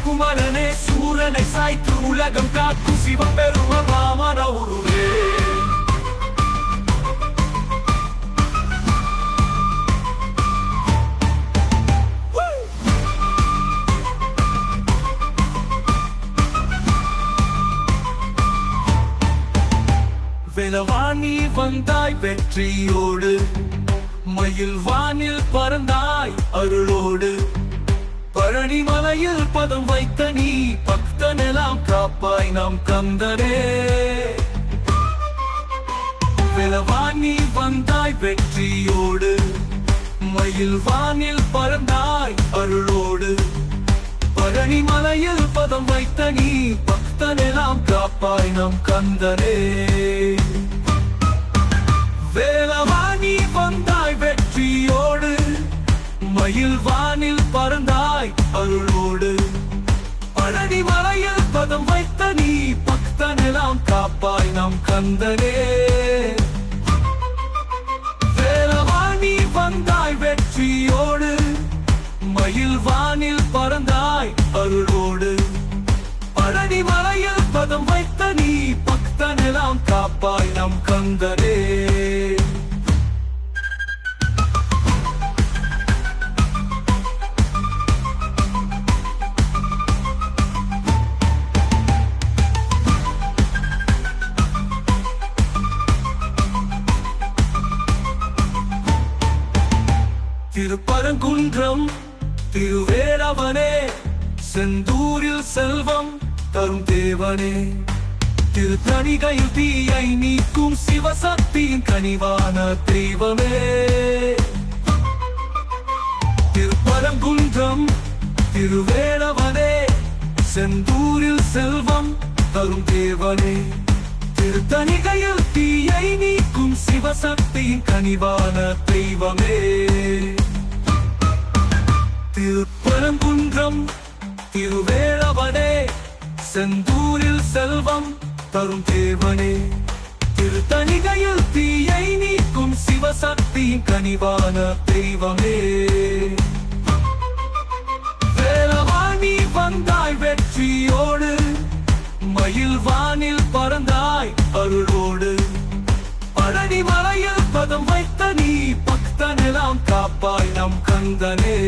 குமரனே சூரனை சாய்த்து உலகம் காக்கும் சிவபெரும ராமன உருவே. வேலவாணி வந்தாய் வெற்றியோடு, மயில் வானில் பறந்தாய் அருளோடு, பழனி மலையில் பதம் வைத்த நீ பக்தனெல்லாம் காப்பாய் நம் கந்தனே. வேலவாணி வந்தாய் வெற்றியோடு, மயில் வானில் பறந்தாய் அருளோடு, பழனி மலையில் பதம் வைத்த நீ பக்தனெல்லாம் காப்பாய் நம் கந்தனே. வேலவாணி வந்தாய் வெற்றியோடு, மயில் வானில் பறந்தாய் அருளோடு, பழனி மலையில் பதம் வைத்த நீ பக்தனெல்லாம் காப்பாய் நம் கந்தனே. வேலவாணி வந்தாய் வெற்றியோடு, மயில் வானில் பறந்தாய் அருளோடு, பழனி மலையில் பதம் வைத்த நீ பக்தனெல்லாம் காப்பாய் நம் கந்தனே. திருப்பரங்குன்றம் திருவேலவனே, செந்தூரில் செல்வம் தரும் தேவனே, திருத்தணிகையில் தீயை நீக்கும் சிவசக்தியின் கனிவான தெய்வமே. திருப்பரங்குன்றம் திருவேலவனே, செந்தூரில் செல்வம் தரும் தேவனே, திருத்தணிகையில் தீயை நீக்கும் சிவசக்தியின் கனிவான தெய்வமே. திருப்பரங்குன்றம் திருவேலவனே, செந்தூரில் செல்வம் தரும் தேவனே, திருத்தணிகையில் தீயை நீக்கும் சிவசக்தியின் கனிவான தெய்வமே. வேலவாணி வந்தாய் வெற்றியோடு, மயில் வானில் பறந்தாய் அருளோடு, பழனி மலையில் பதம் வைத்த நீ பக்தனெல்லாம் காப்பாய் நம் கந்தனே.